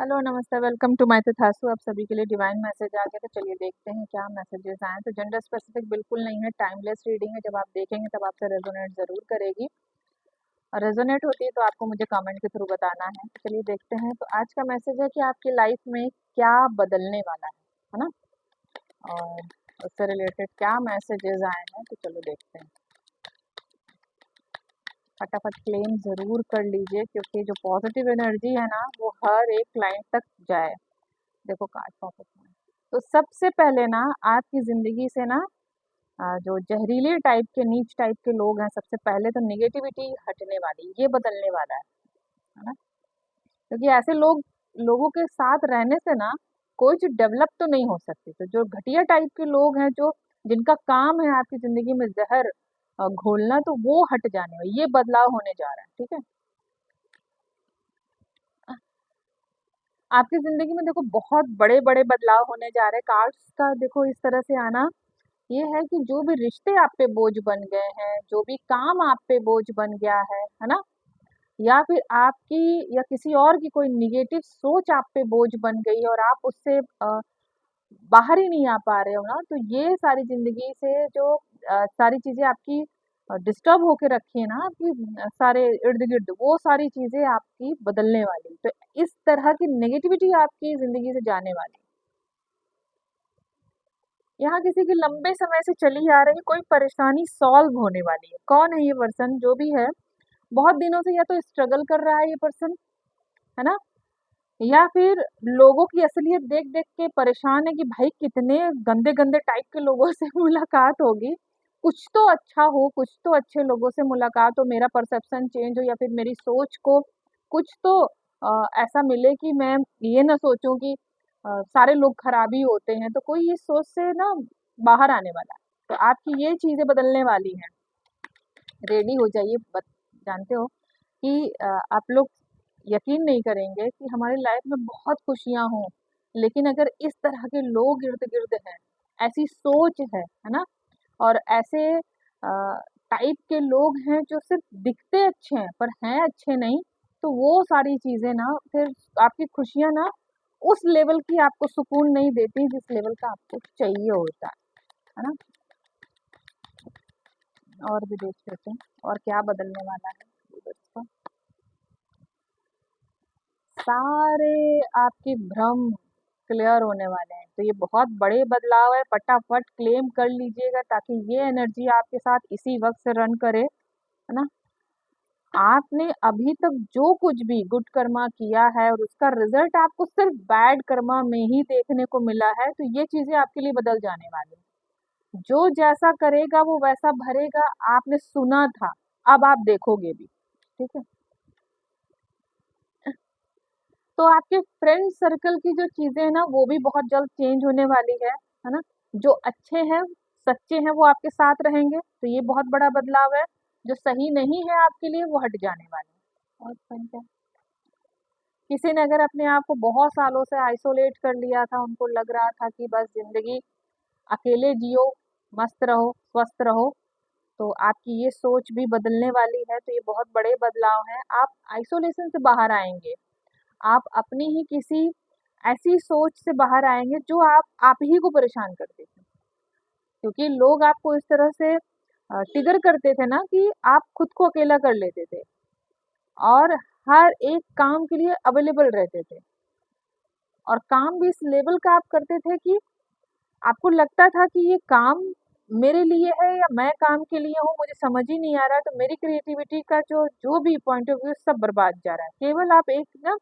Hello नमस्ते, welcome to my तथास्तु। आप सभी के लिए डिवाइन मैसेज आ गया, तो चलिए देखते हैं क्या मैसेजेस आए। तो जेंडर स्पेसिफिक बिल्कुल नहीं है, टाइमलेस रीडिंग है। जब आप देखेंगे तब आपसे रेजोनेट जरूर करेगी, और रेजोनेट होती है तो आपको मुझे कमेंट के थ्रू बताना है। तो चलिए देखते हैं। तो आज का मैसेज है कि आपकी लाइफ में क्या बदलने वाला है ना, और उससे रिलेटेड क्या मैसेजेस आए हैं, तो चलो देखते हैं। फटाफट क्लेम ज़रूर कर लीजिए, क्योंकि जो पॉजिटिव एनर्जी है ना वो हर एक क्लाइंट तक जाए। देखो कार्ड पॉकेट में। तो सबसे पहले ना आपकी ज़िंदगी से ना जो जहरीले टाइप के, नीच टाइप के लोग हैं, सबसे पहले तो नेगेटिविटी हटने वाली, ये बदलने वाला है ना। क्योंकि ऐसे लोगों के साथ रहने से ना कोई चीज़ डेवलप तो नहीं हो सकती। तो जो घटिया टाइप के लोग हैं, जो जिनका काम है आपकी ज़िंदगी में जहर घोलना, तो वो हट जाने वाली, ये बदलाव होने जा रहा है। ठीक है। आपकी ज़िंदगी में देखो बहुत बड़े-बड़े बदलाव होने जा रहे हैं। कार्ड्स का देखो इस तरह से आना, ये है कि जो भी रिश्ते आप पे बोझ बन गए हैं, जो भी काम आप पे बोझ बन गया है ना? या फिर आपकी या किसी और की कोई नेगेटिव सोच आप पे बोझ बन गई और आप उससे बाहर ही नहीं आ पा रहे हो ना, तो ये सारी ज़िंदगी से जो सारी चीज़ें आपकी डिस्टर्ब होके रखी है ना आपकी, सारे इर्द-गिर्द, वो सारी चीज़ें आपकी बदलने वाली। तो इस तरह की नेगेटिविटी आपकी ज़िंदगी से जाने वाली। यहाँ किसी की लंबे समय से चली आ रही कोई परेशानी सॉल्व होने वाली है। कौन है ये पर्सन? जो भी है, बहुत दिनों से या तो स्ट्रगल कर रहा है ये पर्सन, है ना? या फिर लोगों की असलियत देख-देख के परेशान है कि भाई कितने गंदे-गंदे टाइप के लोगों से मुलाकात होगी। कुछ तो अच्छा हो, कुछ तो अच्छे लोगों से मुलाकात हो, मेरा परसेप्शन चेंज हो, या फिर मेरी सोच को कुछ तो ऐसा मिले कि मैं ये ना सोचूँ कि सारे लोग खराब ही होते हैं। तो कोई इस सोच से ना बाहर आने वाला है। तो आपकी ये चीज़ें बदलने वाली हैं। रेडी हो जाइए। जानते हो कि आप लोग यकीन नहीं करेंगे कि हमारी लाइफ में बहुत खुशियाँ हों, लेकिन अगर इस तरह के लोग इर्द-गिर्द हैं, ऐसी सोच है ना? और ऐसे टाइप के लोग हैं जो सिर्फ़ दिखते अच्छे हैं, पर हैं अच्छे नहीं, तो वो सारी चीज़ें ना फिर आपकी खुशियाँ ना उस लेवल की आपको सुकून नहीं देती, जिस लेवल का आपको चाहिए होता है ना? और भी देख लेते हैं, और क्या बदलने वाला है व्यूअर्स का। सारे आपके भ्रम क्लियर होने वाले हैं। तो ये बहुत बड़े बदलाव है, फटाफट क्लेम कर लीजिएगा ताकि ये एनर्जी आपके साथ इसी वक़्त से रन करे, है ना? आपने अभी तक जो कुछ भी गुड कर्मा किया है और उसका रिज़ल्ट आपको सिर्फ़ बैड कर्मा में ही देखने को मिला है, तो ये चीज़ें आपके लिए बदल जाने वाली हैं। जो जैसा करेगा वो वैसा भरेगा, आपने सुना था, अब आप देखोगे भी। ठीक है? तो आपके फ्रेंड सर्कल की जो चीज़ें हैं ना, वो भी बहुत जल्द चेंज होने वाली है ना? जो अच्छे हैं, सच्चे हैं, वो आपके साथ रहेंगे, तो ये बहुत बड़ा बदलाव है। जो सही नहीं है आपके लिए, वो हट जाने वाले हैं। और बताइए क्या? किसी ने अगर अपने आप को बहुत सालों से आइसोलेट कर लिया था, उनको लग रहा था कि बस ज़िंदगी अकेले जियो, मस्त रहो, स्वस्थ रहो, तो आपकी ये सोच भी बदलने वाली है। तो ये बहुत बड़े बदलाव हैं। आप आइसोलेशन से बाहर आएँगे। आप अपनी ही किसी ऐसी सोच से बाहर आएँगे जो आप ही को परेशान करती थी। क्योंकि लोग आपको इस तरह से ट्रिगर करते थे ना कि आप खुद को अकेला कर लेते थे और हर एक काम के लिए अवेलेबल रहते थे, और काम भी इस लेवल का आप करते थे कि आपको लगता था कि ये काम मेरे लिए है या मैं काम के लिए हूँ, मुझे समझ ही नहीं आ रहा है। तो मेरी क्रिएटिविटी का जो जो भी पॉइंट ऑफ व्यू सब बर्बाद जा रहा है। केवल आप एक ना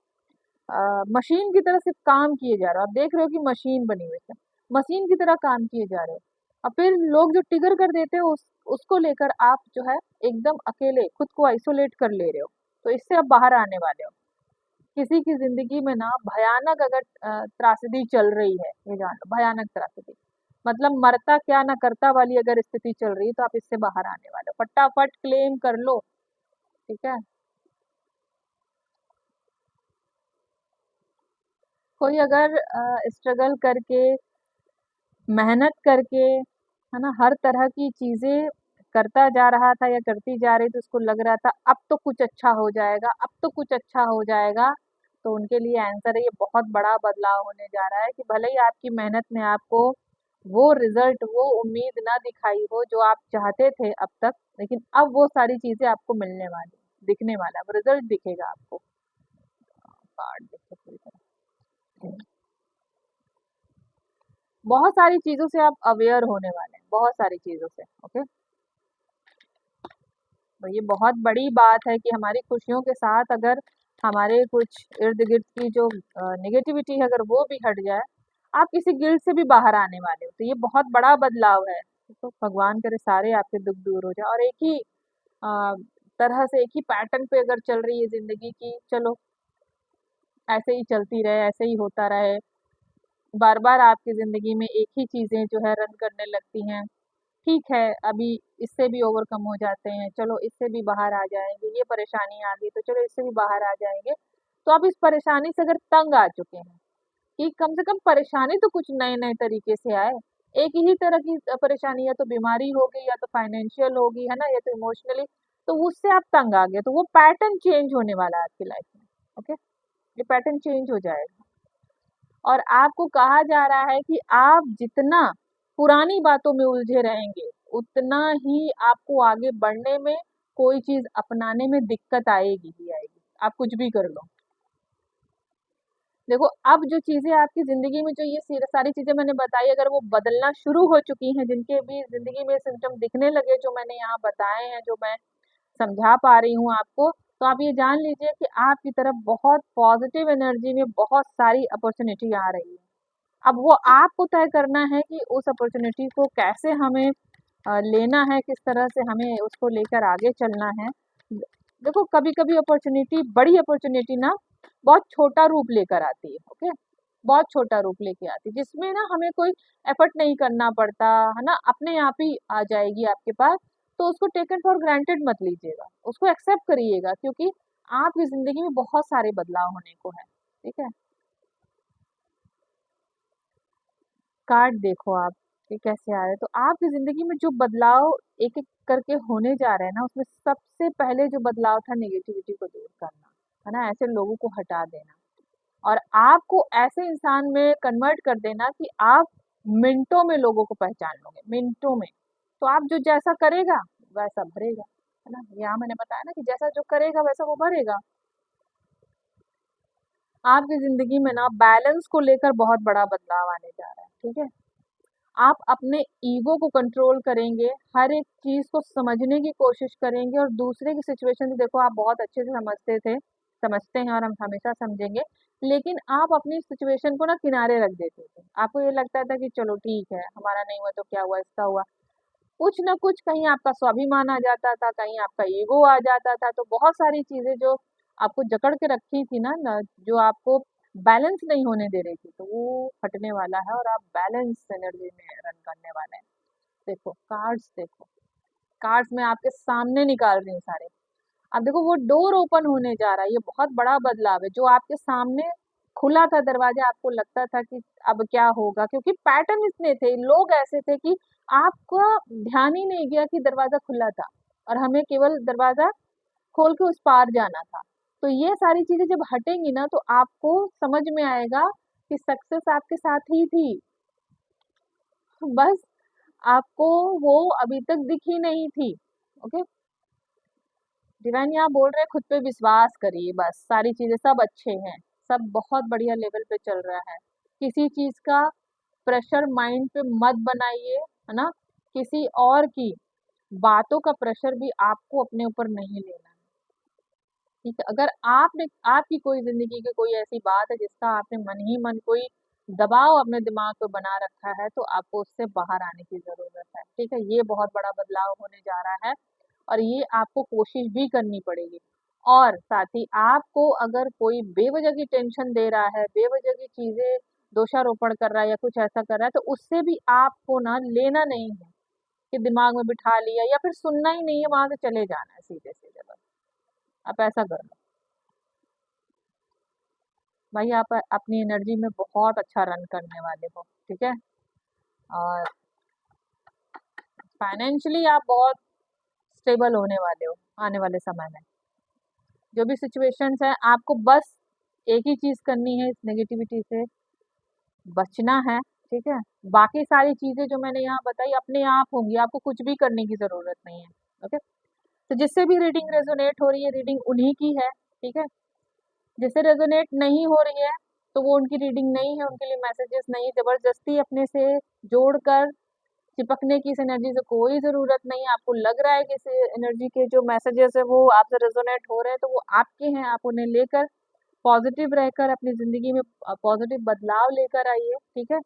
मशीन की तरह सिर्फ काम किए जा रहे हो। आप देख रहे हो कि मशीन बनी हुई है, मशीन की तरह काम किए जा रहे हो। और फिर लोग जो ट्रिगर कर देते हो उसको लेकर आप जो है एकदम अकेले खुद को आइसोलेट कर ले रहे हो। तो इससे आप बाहर आने वाले हो। किसी की जिंदगी में ना भयानक अगर त्रासदी चल रही है, ये जान लो, भयानक त्रासदी, मतलब मरता क्या ना करता वाली अगर स्थिति चल रही है, तो आप इससे बाहर आने वाले हो। फटाफट क्लेम कर लो। ठीक है। कोई अगर स्ट्रगल करके, मेहनत करके, है ना, हर तरह की चीज़ें करता जा रहा था या करती जा रही, तो उसको लग रहा था अब तो कुछ अच्छा हो जाएगा, अब तो कुछ अच्छा हो जाएगा। तो उनके लिए आंसर है, ये बहुत बड़ा बदलाव होने जा रहा है कि भले ही आपकी मेहनत ने आपको वो रिजल्ट, वो उम्मीद ना दिखाई हो जो आप चाहते थे अब तक, लेकिन अब वो सारी चीजें आपको मिलने वाली, दिखने वाला है, वो रिजल्ट दिखेगा आपको। कार्ड देखो पूरी तरह, बहुत सारी चीजों से आप अवेयर होने वाले हैं, बहुत सारी चीजों से। ओके, तो ये बहुत बड़ी बात है कि हमारी खुशियों के साथ अगर हमारे कुछ इर्द गिर्द की जो नेगेटिविटी है अगर वो भी हट जाए, आप किसी गिल्ट से भी बाहर आने वाले हो, तो ये बहुत बड़ा बदलाव है। तो भगवान करे सारे आपके दुख दूर हो जाए और एक ही अ, तरह से, एक ही पैटर्न पे अगर चल रही है जिंदगी की, चलो ऐसे ही चलती रहे, ऐसे ही होता रहे, बार बार आपकी जिंदगी में एक ही चीजें जो है रन करने लगती हैं। ठीक है, अभी इससे भी ओवरकम हो जाते हैं, चलो इससे भी बाहर आ जाएंगे, ये परेशानी आ गई तो चलो इससे भी बाहर आ जाएंगे। तो आप इस परेशानी से अगर तंग आ चुके हैं कि कम से कम परेशानी तो कुछ नए नए तरीके से आए, एक ही तरह की परेशानी, या तो बीमारी होगी, या तो फाइनेंशियल होगी, है ना, या तो इमोशनली, तो उससे आप तंग आ गए, तो वो पैटर्न चेंज होने वाला है आपकी लाइफ में। ओके, ये पैटर्न चेंज हो जाएगा और आपको कहा जा रहा है कि आप जितना पुरानी बातों में उलझे रहेंगे, उतना ही आपको आगे बढ़ने में, कोई चीज अपनाने में दिक्कत आएगी ही आएगी, आप कुछ भी कर लो। देखो, अब जो चीजें आपकी जिंदगी में, जो ये सारी चीजें मैंने बताई, अगर वो बदलना शुरू हो चुकी हैं, जिनके भी जिंदगी में सिम्टम दिखने लगे, जो मैंने यहाँ बताए हैं, जो मैं समझा पा रही हूँ आपको, तो आप ये जान लीजिए कि आपकी तरफ बहुत पॉजिटिव एनर्जी में बहुत सारी अपॉर्चुनिटी आ रही है। अब वो आपको तय करना है कि उस अपॉर्चुनिटी को कैसे हमें लेना है, किस तरह से हमें उसको लेकर आगे चलना है। देखो, कभी कभी अपॉर्चुनिटी, बड़ी अपॉर्चुनिटी ना बहुत छोटा रूप लेकर आती है। ओके, बहुत छोटा रूप लेके आती है, जिसमें ना हमें कोई एफर्ट नहीं करना पड़ता, है ना, अपने आप ही आ जाएगी आपके पास। तो उसको टेकन फॉर ग्रांटेड मत लीजिएगा, उसको एक्सेप्ट करिएगा, क्योंकि आपकी जिंदगी में बहुत सारे बदलाव होने को है। ठीक है, कार्ड देखो आप कि कैसे आ रहे हैं। तो आपकी जिंदगी में जो बदलाव एक एक करके होने जा रहे हैं ना, उसमें सबसे पहले जो बदलाव था, नेगेटिविटी को दूर करना, है ना, ऐसे लोगों को हटा देना और आपको ऐसे इंसान में कन्वर्ट कर देना कि आप मिनटों में लोगों को पहचान लोगे, मिनटों में। तो आप जो जैसा करेगा वैसा भरेगा, है ना, यहाँ मैंने बताया ना कि जैसा जो करेगा वैसा वो भरेगा। आपकी जिंदगी में ना बैलेंस को लेकर बहुत बड़ा बदलाव आने जा रहा है। ठीक है, आप अपने ईगो को कंट्रोल करेंगे, हर एक चीज को समझने की कोशिश करेंगे और दूसरे की सिचुएशन, देखो आप बहुत अच्छे से समझते हैं और हम हमेशा समझेंगे, लेकिन आप अपनी सिचुएशन को ना किनारे रख देते थे। आपको ये लगता था कि चलो ठीक है, हमारा नहीं हुआ तो क्या हुआ, इसका हुआ, कुछ ना कुछ, कहीं आपका स्वाभिमान आ जाता था, कहीं आपका ईगो आ जाता था, तो बहुत सारी चीजें जो आपको जकड़ के रखी थी ना, जो आपको बैलेंस नहीं होने दे रही थी, तो वो हटने वाला है और आप बैलेंस एनर्जी में रन करने वाले हैं। देखो कार्ड्स, देखो कार्ड्स मैं आपके सामने निकाल रही हूँ सारे। अब देखो, वो डोर ओपन होने जा रहा है, ये बहुत बड़ा बदलाव है। जो आपके सामने खुला था दरवाजा, आपको लगता था कि अब क्या होगा, क्योंकि पैटर्न इतने थे, लोग ऐसे थे कि आपका ध्यान ही नहीं गया कि दरवाजा खुला था और हमें केवल दरवाजा खोल के उस पार जाना था। तो ये सारी चीजें जब हटेंगी ना, तो आपको समझ में आएगा कि सक्सेस आपके साथ ही थी, बस आपको वो अभी तक दिखी नहीं थी। ओके, डिवाइन यहाँ बोल रहे हैं खुद पे विश्वास करिए, बस सारी चीजें सब अच्छे हैं, सब बहुत बढ़िया लेवल पे चल रहा है। किसी चीज का प्रेशर माइंड पे मत बनाइए, है ना, किसी और की बातों का प्रेशर भी आपको अपने ऊपर नहीं लेना है। ठीक है, अगर आपने, आपकी कोई जिंदगी की कोई ऐसी बात है जिसका आपने मन ही मन कोई दबाव अपने दिमाग पे बना रखा है, तो आपको उससे बाहर आने की जरूरत है। ठीक है, ये बहुत बड़ा बदलाव होने जा रहा है और ये आपको कोशिश भी करनी पड़ेगी। और साथ ही आपको अगर कोई बेवजह की टेंशन दे रहा है, बेवजह की चीजें दोषारोपण कर रहा है या कुछ ऐसा कर रहा है, तो उससे भी आपको ना लेना नहीं है कि दिमाग में बिठा लिया या फिर सुनना ही नहीं है, वहां से चले जाना है सीधे सीधे, बस आप ऐसा कर लो। भाई आप अपनी एनर्जी में बहुत अच्छा रन करने वाले हो। ठीक है, और फाइनेंशियली आप बहुत स्टेबल होने वाले हो आने वाले समय में। जो भी सिचुएशंस है, आपको बस एक ही चीज करनी है, इस नेगेटिविटी से बचना है। ठीक है, बाकी सारी चीजें जो मैंने यहाँ बताई अपने आप होंगी, आपको कुछ भी करने की जरूरत नहीं है। ओके, तो जिससे भी रीडिंग रेजोनेट हो रही है, रीडिंग उन्हीं की है। ठीक है, जिससे रेजोनेट नहीं हो रही है तो वो उनकी रीडिंग नहीं है, उनके लिए मैसेजेस नहीं। जबरदस्ती अपने से जोड़कर चिपकने की इस एनर्जी से कोई ज़रूरत नहीं है। आपको लग रहा है कि इस एनर्जी के जो मैसेजेस है वो आपसे रेजोनेट हो रहे हैं, तो वो आपके हैं। आप उन्हें लेकर पॉजिटिव रहकर अपनी ज़िंदगी में पॉजिटिव बदलाव लेकर आइए। ठीक है,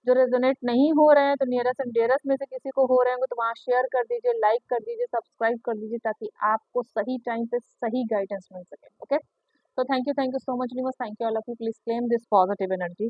जो रेजोनेट नहीं हो रहे हैं तो नियरेस्ट एंड डियरेस्ट में से किसी को हो रहे हैं तो वहाँ शेयर कर दीजिए, लाइक कर दीजिए, सब्सक्राइब कर दीजिए, ताकि आपको सही टाइम पे सही गाइडेंस मिल सके। Okay, so thank you so much, Nimas. Thank you all of you. Please claim this positive energy.